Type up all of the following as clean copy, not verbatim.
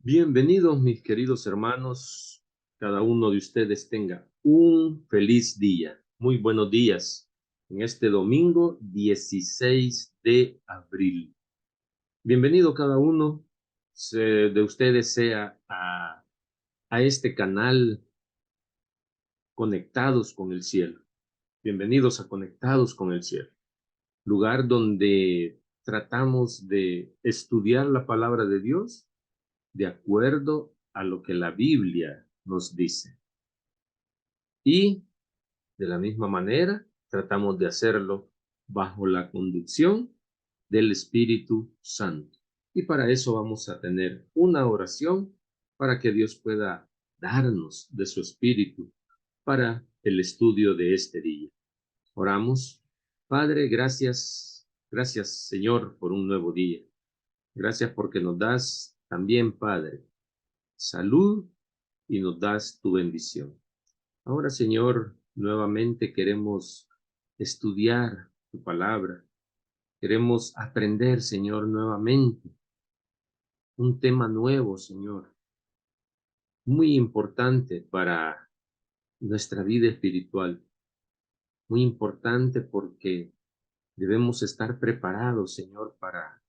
Bienvenidos, mis queridos hermanos. Cada uno de ustedes tenga un feliz día. Muy buenos días en este domingo 16 de abril. Bienvenido cada uno de ustedes sea a este canal Conectados con el Cielo. Bienvenidos a Conectados con el Cielo, lugar donde tratamos de estudiar la palabra de Dios de acuerdo a lo que la Biblia nos dice. Y de la misma manera, tratamos de hacerlo bajo la conducción del Espíritu Santo. Y para eso vamos a tener una oración para que Dios pueda darnos de su Espíritu para el estudio de este día. Oramos. Padre, gracias, gracias Señor por un nuevo día. Gracias porque nos das también, Padre, salud y nos das tu bendición. Ahora, Señor, nuevamente queremos estudiar tu palabra. Queremos aprender, Señor, nuevamente un tema nuevo, Señor, muy importante para nuestra vida espiritual. Muy importante porque debemos estar preparados, Señor, para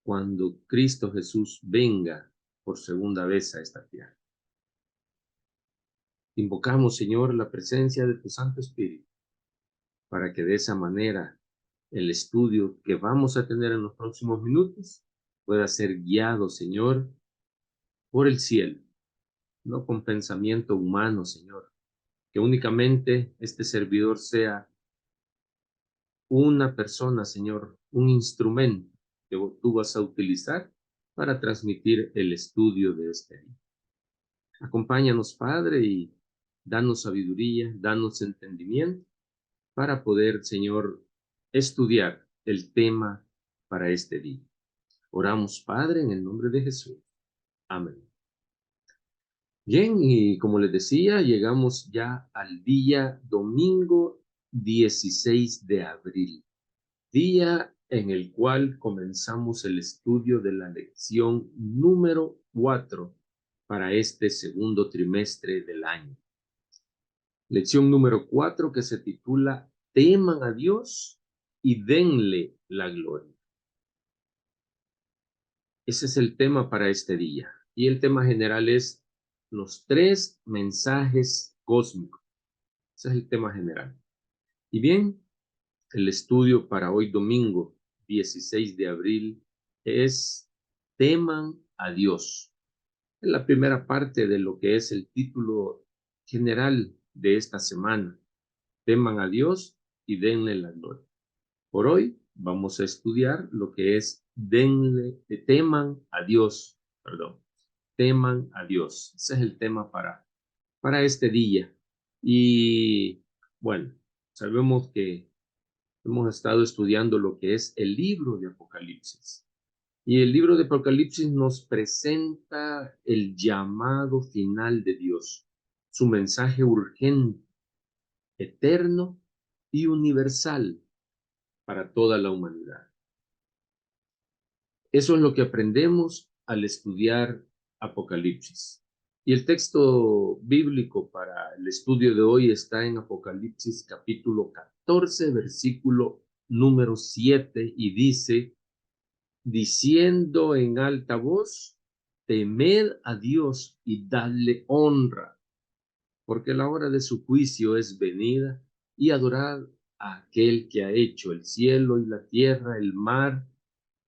cuando Cristo Jesús venga por segunda vez a esta tierra. Invocamos, Señor, la presencia de tu Santo Espíritu para que de esa manera el estudio que vamos a tener en los próximos minutos pueda ser guiado, Señor, por el cielo, no con pensamiento humano, Señor. Que únicamente este servidor sea una persona, Señor, un instrumento que tú vas a utilizar para transmitir el estudio de este día. Acompáñanos, Padre, y danos sabiduría, danos entendimiento para poder, Señor, estudiar el tema para este día. Oramos, Padre, en el nombre de Jesús. Amén. Bien, y como les decía, llegamos ya al día domingo 16 de abril, día en el cual comenzamos el estudio de la lección número 4 para este segundo trimestre del año. Lección número 4 que se titula Teman a Dios y denle la gloria. Ese es el tema para este día. Y el tema general es los tres mensajes cósmicos. Ese es el tema general. Y bien, el estudio para hoy domingo 16 de abril es Teman a Dios. Es la primera parte de lo que es el título general de esta semana. Teman a Dios y denle la gloria. Por hoy vamos a estudiar lo que es teman a Dios, perdón, teman a Dios. Ese es el tema para este día. Y bueno, sabemos que hemos estado estudiando lo que es el libro de Apocalipsis. Y el libro de Apocalipsis nos presenta el llamado final de Dios, su mensaje urgente, eterno y universal para toda la humanidad. Eso es lo que aprendemos al estudiar Apocalipsis. Y el texto bíblico para el estudio de hoy está en Apocalipsis capítulo 14, versículo número 7, y dice, diciendo en alta voz, temed a Dios y dadle honra, porque la hora de su juicio es venida, y adorad a aquel que ha hecho el cielo y la tierra, el mar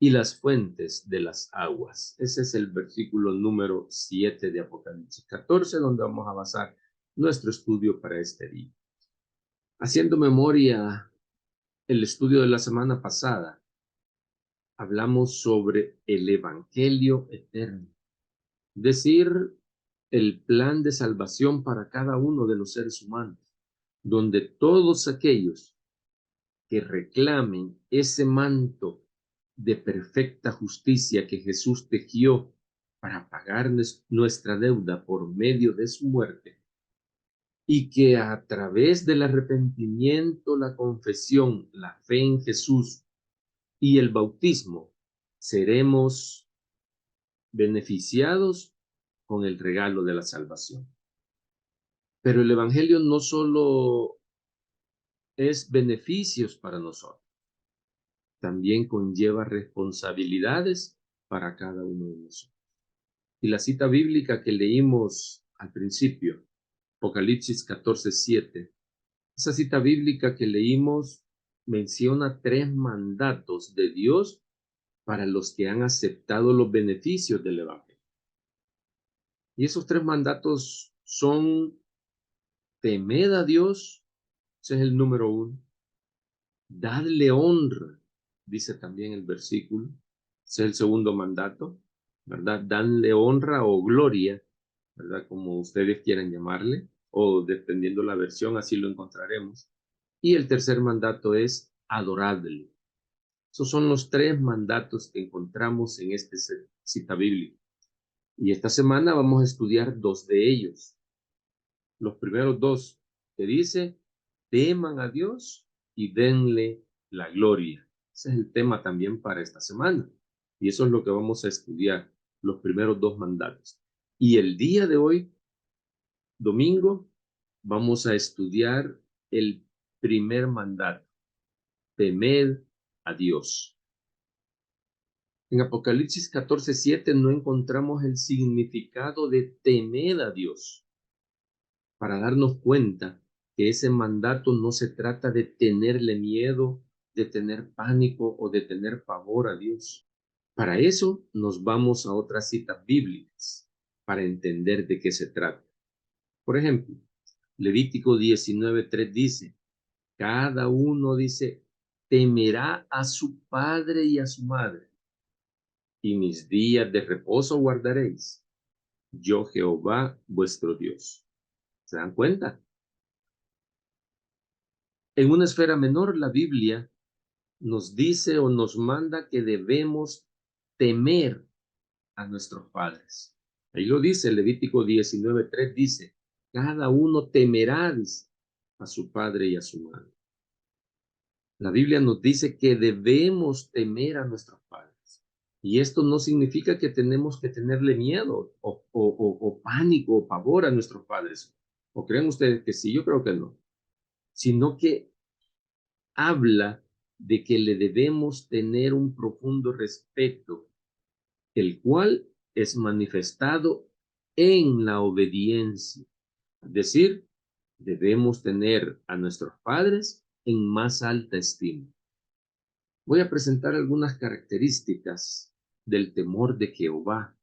y las fuentes de las aguas. Ese es el versículo número 7 de Apocalipsis 14, donde vamos a basar nuestro estudio para este día. Haciendo memoria el estudio de la semana pasada, hablamos sobre el Evangelio eterno, es decir, el plan de salvación para cada uno de los seres humanos, donde todos aquellos que reclamen ese manto de perfecta justicia que Jesús tejió para pagar nuestra deuda por medio de su muerte, y que a través del arrepentimiento, la confesión, la fe en Jesús y el bautismo seremos beneficiados con el regalo de la salvación. Pero el Evangelio no solo es beneficios para nosotros, también conlleva responsabilidades para cada uno de nosotros. Y la cita bíblica que leímos al principio, Apocalipsis 14:7, esa cita bíblica que leímos menciona 3 mandatos de Dios para los que han aceptado los beneficios del Evangelio. Y esos 3 mandatos son: temed a Dios, ese es el número 1. Dadle honra, dice también el versículo, ese es el segundo mandato, ¿verdad? Danle honra o gloria, ¿verdad? Como ustedes quieran llamarle, o dependiendo la versión, así lo encontraremos. Y el tercer mandato es adoradle. Esos son los 3 mandatos que encontramos en esta cita bíblica. Y esta semana vamos a estudiar 2 de ellos. Los primeros 2 que dice: teman a Dios y denle la gloria. Ese es el tema también para esta semana. Y eso es lo que vamos a estudiar, los primeros 2 mandatos. Y el día de hoy, domingo, vamos a estudiar el primer mandato: temed a Dios. En Apocalipsis 14:7 no encontramos el significado de temer a Dios, para darnos cuenta que ese mandato no se trata de tenerle miedo, de tener pánico o de tener pavor a Dios. Para eso nos vamos a otras citas bíblicas, para entender de qué se trata. Por ejemplo, Levítico 19:3 dice: cada uno, dice, temerá a su padre y a su madre, y mis días de reposo guardaréis, yo Jehová vuestro Dios. ¿Se dan cuenta? En una esfera menor, la Biblia nos dice o nos manda que debemos temer a nuestros padres. Ahí lo dice Levítico 19:3, dice: cada uno temerá a su padre y a su madre. La Biblia nos dice que debemos temer a nuestros padres. Y esto no significa que tenemos que tenerle miedo o pánico o pavor a nuestros padres. ¿O creen ustedes que sí? Yo creo que no. Sino que habla de que le debemos tener un profundo respeto, el cual es manifestado en la obediencia. Es decir, debemos tener a nuestros padres en más alta estima. Voy a presentar algunas características del temor de Jehová,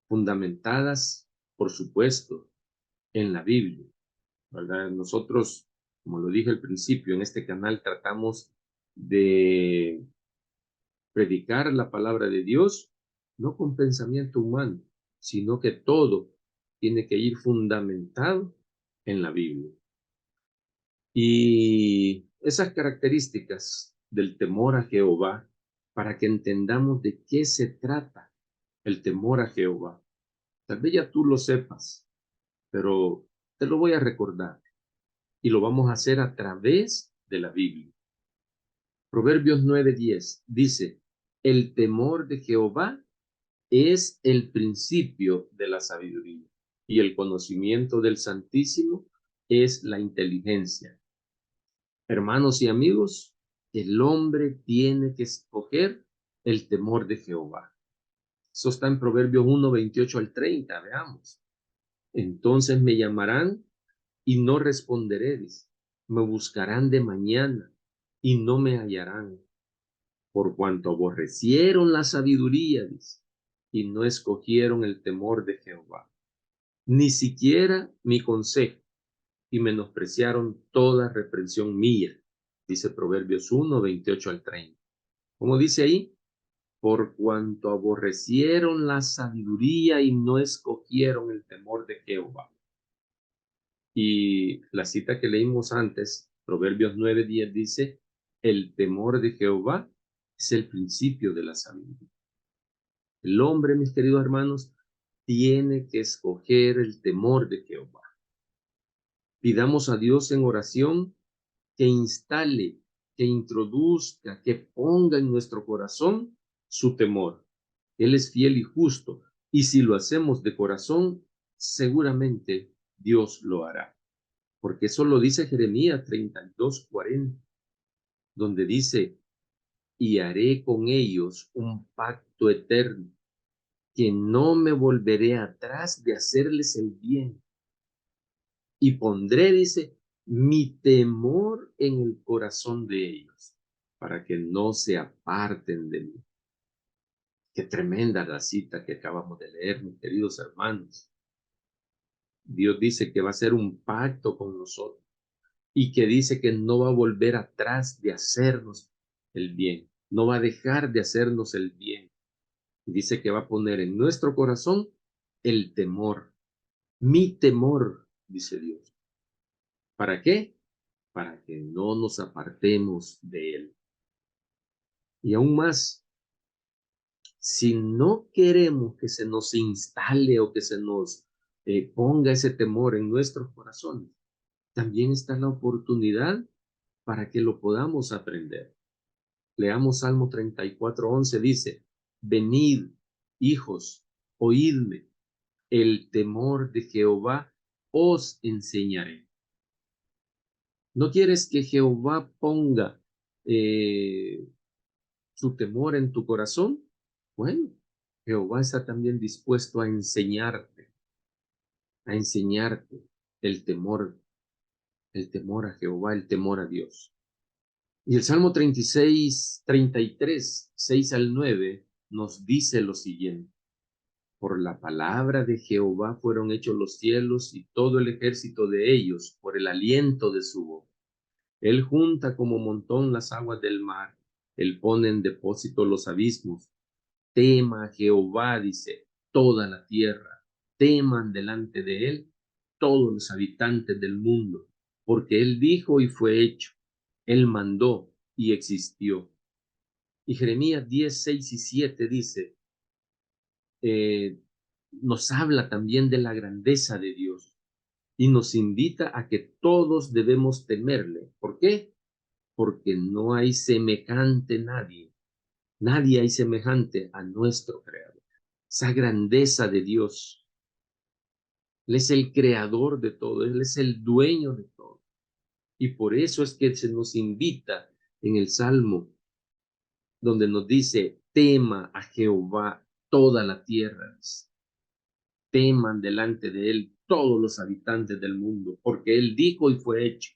fundamentadas, por supuesto, en la Biblia, ¿verdad? Nosotros, como lo dije al principio, en este canal tratamos de predicar la palabra de Dios, no con pensamiento humano, sino que todo tiene que ir fundamentado en la Biblia. Y esas características del temor a Jehová, para que entendamos de qué se trata el temor a Jehová. Tal vez ya tú lo sepas, pero te lo voy a recordar y lo vamos a hacer a través de la Biblia. Proverbios 9:10 dice: el temor de Jehová es el principio de la sabiduría, y el conocimiento del Santísimo es la inteligencia. Hermanos y amigos, el hombre tiene que escoger el temor de Jehová. Eso está en Proverbios 1:28-30, veamos. Entonces me llamarán y no responderé, dice. Me buscarán de mañana y no me hallarán, por cuanto aborrecieron la sabiduría, dice, y no escogieron el temor de Jehová, ni siquiera mi consejo, y menospreciaron toda reprensión mía, dice Proverbios 1:28-30. Como dice ahí, por cuanto aborrecieron la sabiduría y no escogieron el temor de Jehová. Y la cita que leímos antes, Proverbios 9:10, dice: el temor de Jehová es el principio de la sabiduría. El hombre, mis queridos hermanos, tiene que escoger el temor de Jehová. Pidamos a Dios en oración que instale, que introduzca, que ponga en nuestro corazón su temor. Él es fiel y justo Y si lo hacemos de corazón, seguramente Dios lo hará. Porque eso lo dice Jeremías 32:40, donde dice, y haré con ellos un pacto eterno, que no me volveré atrás de hacerles el bien. Y pondré, dice, mi temor en el corazón de ellos, para que no se aparten de mí. Qué tremenda la cita que acabamos de leer, mis queridos hermanos. Dios dice que va a hacer un pacto con nosotros y que dice que no va a volver atrás de hacernos el bien, no va a dejar de hacernos el bien. Dice que va a poner en nuestro corazón el temor, mi temor, dice Dios. ¿Para qué? Para que no nos apartemos de él. Y aún más, si no queremos que se nos instale o que se nos ponga ese temor en nuestros corazones, también está la oportunidad para que lo podamos aprender. Leamos Salmo 34:11, dice, venid, hijos, oídme, el temor de Jehová os enseñaré. ¿No quieres que Jehová ponga su temor en tu corazón? Bueno, Jehová está también dispuesto a enseñarte el temor a Jehová, el temor a Dios. Y el Salmo 33, 6 al 9, nos dice lo siguiente. Por la palabra de Jehová fueron hechos los cielos y todo el ejército de ellos, por el aliento de su voz. Él junta como montón las aguas del mar, él pone en depósito los abismos. Tema a Jehová, dice, toda la tierra, teman delante de él todos los habitantes del mundo, porque él dijo y fue hecho, él mandó y existió. Y Jeremías 10, 6 y 7 dice, eh, nos habla también de la grandeza de Dios y nos invita a que todos debemos temerle. ¿Por qué? Porque no hay semejante nadie, nadie hay semejante a nuestro Creador. Esa grandeza de Dios, Él es el creador de todo, Él es el dueño de todo. Y por eso es que se nos invita en el Salmo, donde nos dice, tema a Jehová toda la tierra, teman delante de él todos los habitantes del mundo, porque él dijo y fue hecho.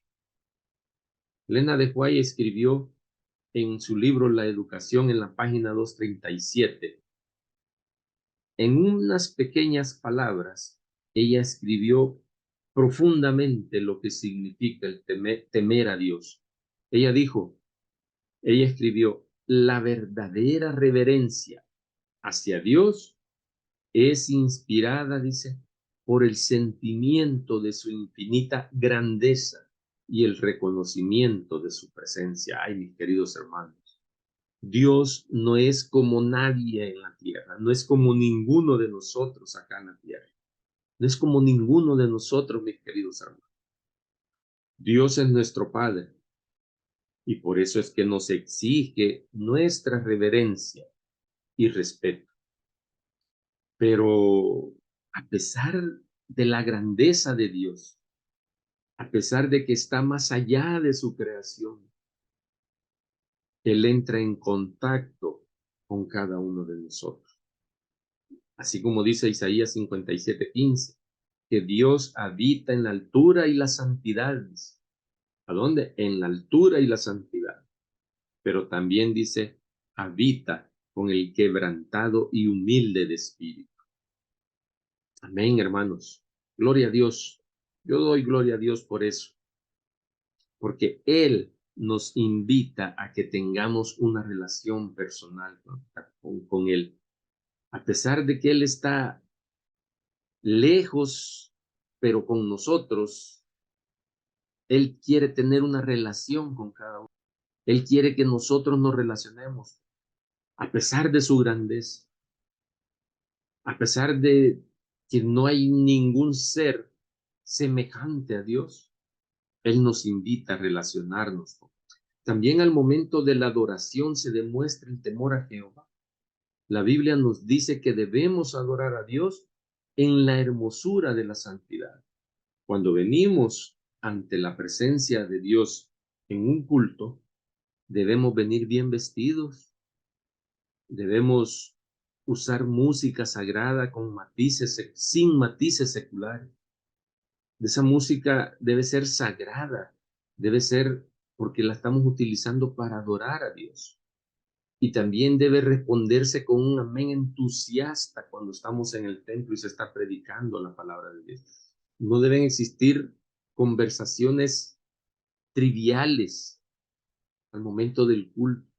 Elena de White escribió en su libro La Educación en la página 237. En unas pequeñas palabras, ella escribió profundamente lo que significa el temer a Dios. Ella dijo, ella escribió, la verdadera reverencia hacia Dios es inspirada, dice, por el sentimiento de su infinita grandeza y el reconocimiento de su presencia. Ay, mis queridos hermanos, Dios no es como nadie en la tierra, no es como ninguno de nosotros acá en la tierra, no es como ninguno de nosotros, mis queridos hermanos. Dios es nuestro Padre y por eso es que nos exige nuestra reverencia y respeto. Pero a pesar de la grandeza de Dios, a pesar de que está más allá de su creación, Él entra en contacto con cada uno de nosotros. Así como dice Isaías 57:15, que Dios habita en la altura y la santidad. ¿A dónde? En la altura y la santidad. Pero también dice, habita con el quebrantado y humilde de espíritu. Amén, hermanos. Gloria a Dios. Yo doy gloria a Dios por eso, porque Él nos invita a que tengamos una relación personal con Él. A pesar de que Él está lejos, pero con nosotros, Él quiere tener una relación con cada uno. Él quiere que nosotros nos relacionemos, a pesar de su grandeza, a pesar de que no hay ningún ser semejante a Dios. Él nos invita a relacionarnos. También al momento de la adoración se demuestra el temor a Jehová. La Biblia nos dice que debemos adorar a Dios en la hermosura de la santidad. Cuando venimos ante la presencia de Dios en un culto, debemos venir bien vestidos, debemos usar música sagrada con matices, sin matices seculares. Esa música debe ser sagrada, debe ser porque la estamos utilizando para adorar a Dios. Y también debe responderse con un amén entusiasta cuando estamos en el templo y se está predicando la palabra de Dios. No deben existir conversaciones triviales al momento del culto.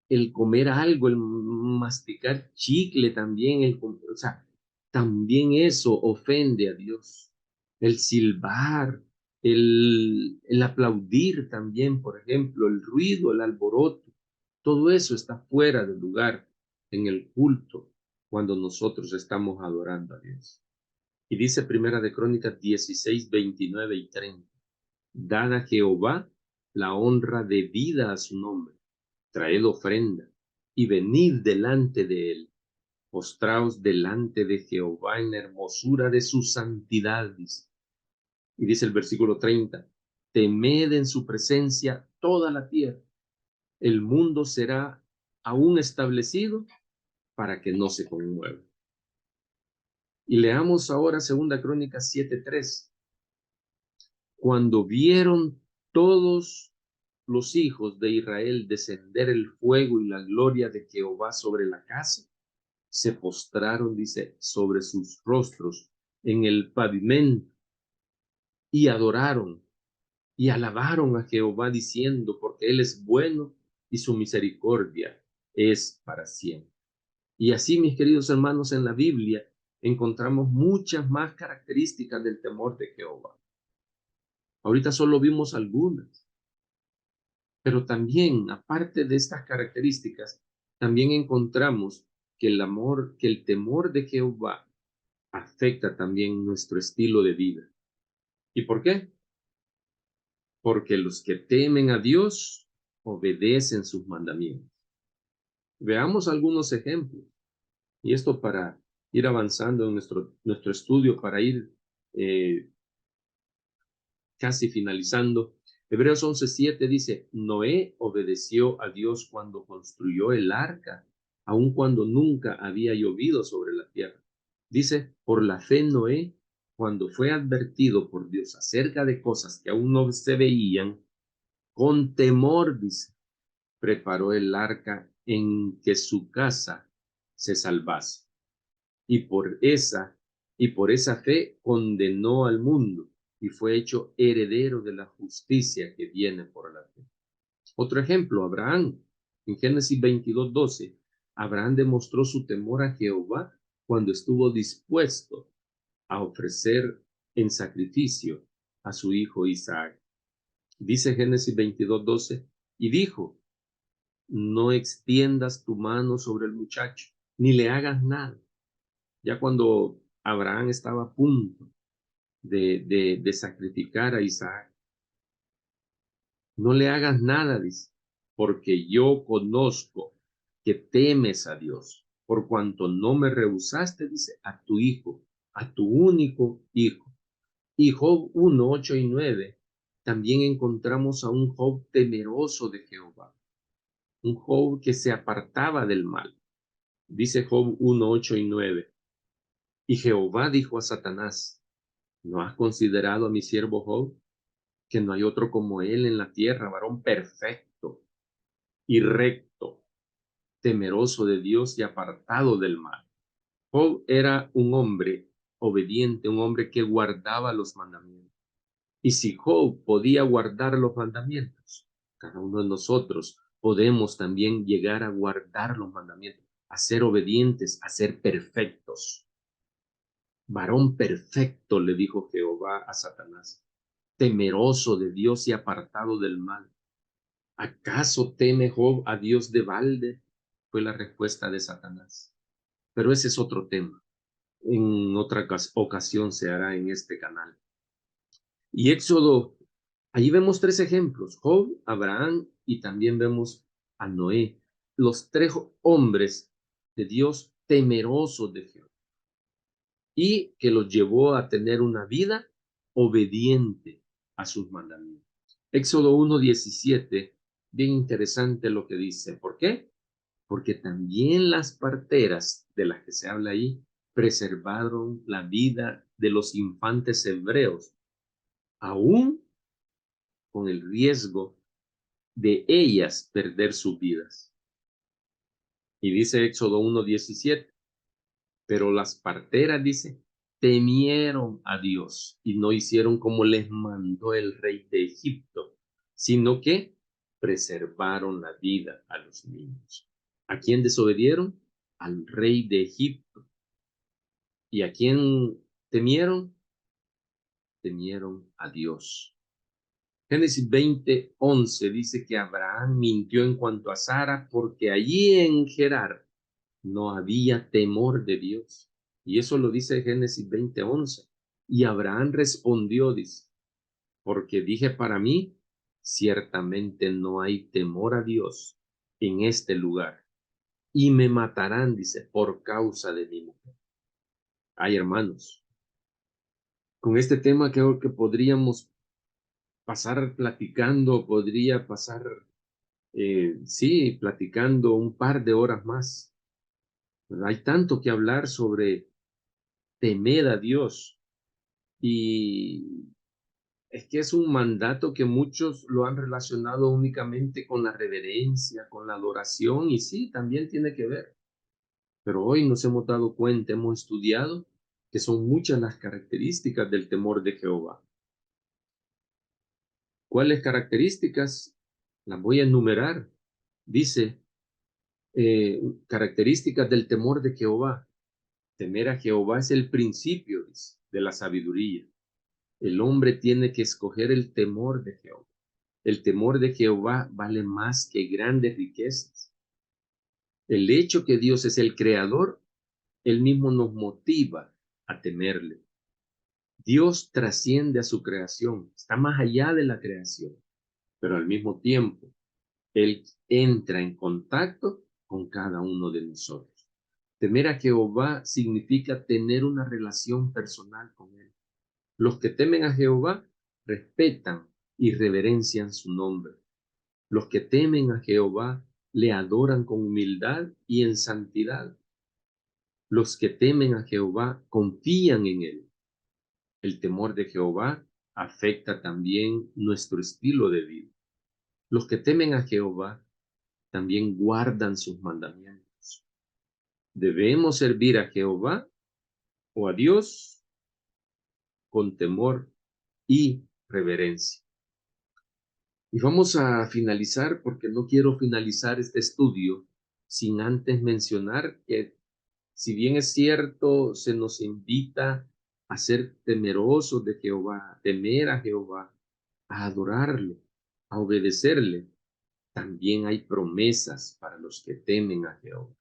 El comer algo, el masticar chicle también, o sea, también eso ofende a Dios. El silbar, el aplaudir también, por ejemplo, el ruido, el alboroto, todo eso está fuera de lugar en el culto cuando nosotros estamos adorando a Dios. Y dice Primera de Crónicas 16, 29 y 30. Dad a Jehová la honra debida a su nombre, traed ofrenda y venid delante de él. Postraos delante de Jehová en la hermosura de su santidad, dice. Y dice el versículo 30, temed en su presencia toda la tierra. El mundo será aún establecido para que no se conmueva. Y leamos ahora Segunda Crónica 7:3. Cuando vieron todos los hijos de Israel descender el fuego y la gloria de Jehová sobre la casa, se postraron, dice, sobre sus rostros en el pavimento y adoraron y alabaron a Jehová diciendo, porque Él es bueno y su misericordia es para siempre. Y así, mis queridos hermanos, en la Biblia encontramos muchas más características del temor de Jehová. Ahorita solo vimos algunas, pero también, aparte de estas características, también encontramos que el temor de Jehová afecta también nuestro estilo de vida. ¿Y por qué? Porque los que temen a Dios obedecen sus mandamientos. Veamos algunos ejemplos. Y esto para ir avanzando en nuestro estudio, para ir casi finalizando. Hebreos 11:7 dice, Noé obedeció a Dios cuando construyó el arca, aun cuando nunca había llovido sobre la tierra. Dice, por la fe Noé, cuando fue advertido por Dios acerca de cosas que aún no se veían, con temor, dice, preparó el arca en que su casa se salvase. Y por esa fe condenó al mundo y fue hecho heredero de la justicia que viene por la fe. Otro ejemplo, Abraham. En Génesis 22:12, Abraham demostró su temor a Jehová cuando estuvo dispuesto a ofrecer en sacrificio a su hijo Isaac. Dice Génesis 22:12, y dijo, no extiendas tu mano sobre el muchacho, ni le hagas nada. Ya cuando Abraham estaba a punto de sacrificar a Isaac, no le hagas nada, dice, porque yo conozco que temes a Dios, por cuanto no me rehusaste, dice, a tu hijo, a tu único hijo. Y Job 1, 8 y 9, también encontramos a un Job temeroso de Jehová, un Job que se apartaba del mal. Dice Job 1, 8 y 9, y Jehová dijo a Satanás, ¿no has considerado a mi siervo Job? Que no hay otro como él en la tierra, varón perfecto y recto, temeroso de Dios y apartado del mal. Job era un hombre obediente, un hombre que guardaba los mandamientos. Y si Job podía guardar los mandamientos, cada uno de nosotros podemos también llegar a guardar los mandamientos, a ser obedientes, a ser perfectos. Varón perfecto, le dijo Jehová a Satanás, temeroso de Dios y apartado del mal. ¿Acaso teme Job a Dios de balde? Fue la respuesta de Satanás. Pero ese es otro tema. En otra ocasión se hará en este canal. Y Éxodo, allí vemos tres ejemplos, Job, Abraham y también vemos a Noé. Los tres hombres de Dios, temerosos de Jehová, y que los llevó a tener una vida obediente a sus mandamientos. Éxodo 1:17, bien interesante lo que dice. ¿Por qué? Porque también las parteras de las que se habla ahí preservaron la vida de los infantes hebreos, aún con el riesgo de ellas perder sus vidas. Y dice Éxodo 1:17, pero las parteras, dice, temieron a Dios y no hicieron como les mandó el rey de Egipto, sino que preservaron la vida a los niños. ¿A quién desobedieron? Al rey de Egipto. ¿Y a quién temieron? Temieron a Dios. Génesis 20:11 dice que Abraham mintió en cuanto a Sara porque allí en Gerar no había temor de Dios. Y eso lo dice Génesis 20:11. Y Abraham respondió, dice, porque dije para mí, ciertamente no hay temor a Dios en este lugar. Y me matarán, dice, por causa de mi mujer. Ay, hermanos, con este tema creo que podríamos pasar platicando, podría pasar, sí, platicando un par de horas más. Hay tanto que hablar sobre temer a Dios. Y es que es un mandato que muchos lo han relacionado únicamente con la reverencia, con la adoración, y sí, también tiene que ver. Pero hoy nos hemos dado cuenta, hemos estudiado que son muchas las características del temor de Jehová. ¿Cuáles características? Las voy a enumerar. Dice, características del temor de Jehová. Temer a Jehová es el principio, dice, de la sabiduría. El hombre tiene que escoger el temor de Jehová. El temor de Jehová vale más que grandes riquezas. El hecho que Dios es el creador, él mismo nos motiva a temerle. Dios trasciende a su creación, está más allá de la creación, pero al mismo tiempo, él entra en contacto con cada uno de nosotros. Temer a Jehová significa tener una relación personal con él. Los que temen a Jehová respetan y reverencian su nombre. Los que temen a Jehová le adoran con humildad y en santidad. Los que temen a Jehová confían en él. El temor de Jehová afecta también nuestro estilo de vida. Los que temen a Jehová también guardan sus mandamientos. Debemos servir a Jehová o a Dios con temor y reverencia. Y vamos a finalizar porque no quiero finalizar este estudio sin antes mencionar que si bien es cierto, se nos invita a ser temerosos de Jehová, a temer a Jehová, a adorarlo, a obedecerle, también hay promesas para los que temen a Jehová.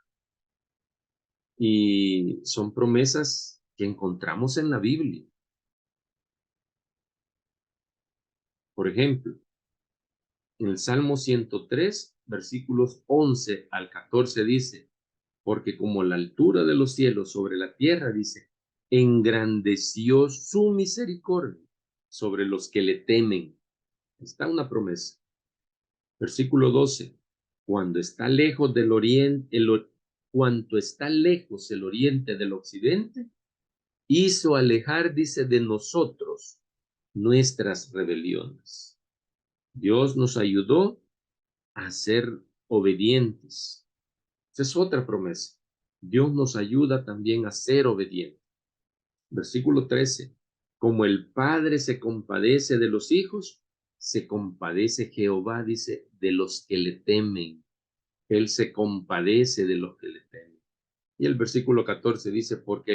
Y son promesas que encontramos en la Biblia. Por ejemplo, en el Salmo 103, versículos 11 al 14 dice, porque como la altura de los cielos sobre la tierra, dice, engrandeció su misericordia sobre los que le temen. Está una promesa. Versículo 12, cuando está lejos del oriente, cuanto está lejos el oriente del occidente, hizo alejar, dice, de nosotros nuestras rebeliones. Dios nos ayudó a ser obedientes. Esa es otra promesa. Dios nos ayuda también a ser obedientes. Versículo 13. Como el Padre se compadece de los hijos, se compadece Jehová, dice, de los que le temen. Él se compadece de los que le temen. Y el versículo 14 dice, porque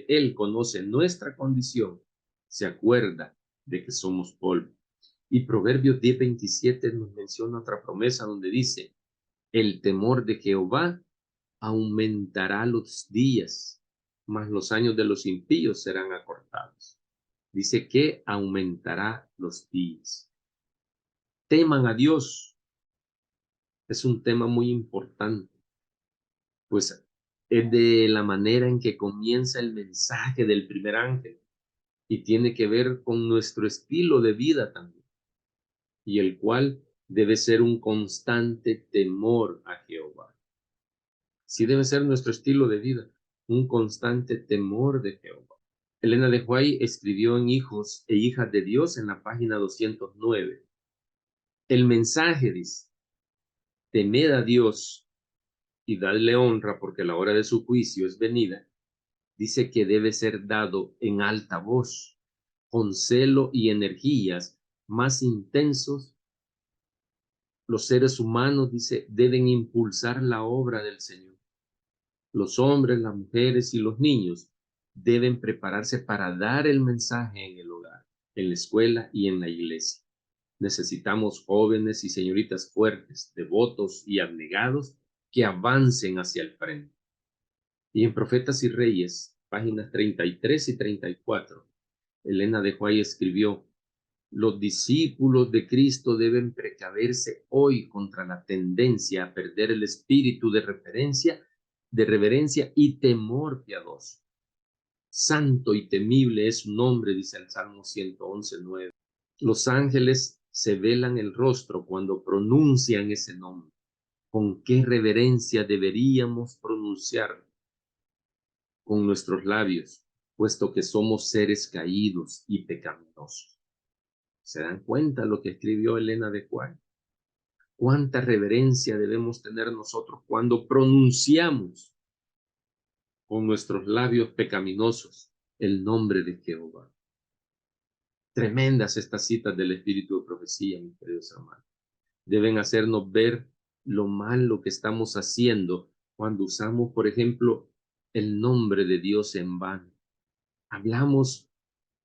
Él conoce nuestra condición, se acuerda de que somos polvo. Y Proverbios 10:27 nos menciona otra promesa donde dice, el temor de Jehová aumentará los días, mas los años de los impíos serán acortados. Dice que aumentará los días. Teman a Dios. Es un tema muy importante. Pues es de la manera en que comienza el mensaje del primer ángel y tiene que ver con nuestro estilo de vida también, y el cual debe ser un constante temor a Jehová. Sí debe ser nuestro estilo de vida, un constante temor de Jehová. Elena de White escribió en Hijos e Hijas de Dios en la página 209. El mensaje dice: temed a Dios y dadle honra porque la hora de su juicio es venida. Dice que debe ser dado en alta voz, con celo y energías más intensos. Los seres humanos, dice, deben impulsar la obra del Señor. Los hombres, las mujeres y los niños deben prepararse para dar el mensaje en el hogar, en la escuela y en la iglesia. Necesitamos jóvenes y señoritas fuertes, devotos y abnegados que avancen hacia el frente. Y en Profetas y Reyes, páginas 33 y 34, Elena de White escribió: los discípulos de Cristo deben precaverse hoy contra la tendencia a perder el espíritu de reverencia y temor piadoso. Santo y temible es su nombre, dice el Salmo 111:9. Los ángeles se velan el rostro cuando pronuncian ese nombre. ¿Con qué reverencia deberíamos pronunciarlo? Con nuestros labios, puesto que somos seres caídos y pecaminosos. ¿Se dan cuenta lo que escribió Elena de White? ¿Cuánta reverencia debemos tener nosotros cuando pronunciamos con nuestros labios pecaminosos el nombre de Jehová? Tremendas estas citas del Espíritu de Profecía, mis queridos hermanos. Deben hacernos ver lo malo que estamos haciendo cuando usamos, por ejemplo, el nombre de Dios en vano. Hablamos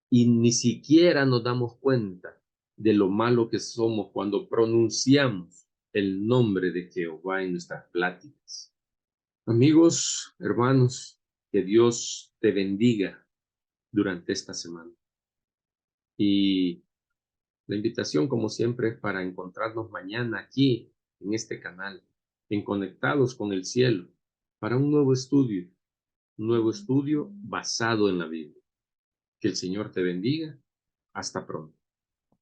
y ni siquiera nos damos cuenta de lo malo que somos cuando pronunciamos el nombre de Jehová en nuestras pláticas. Amigos, hermanos, que Dios te bendiga durante esta semana. Y la invitación, como siempre, es para encontrarnos mañana aquí, en este canal, en Conectados con el Cielo, para un nuevo estudio basado en la Biblia. Que el Señor te bendiga. Hasta pronto.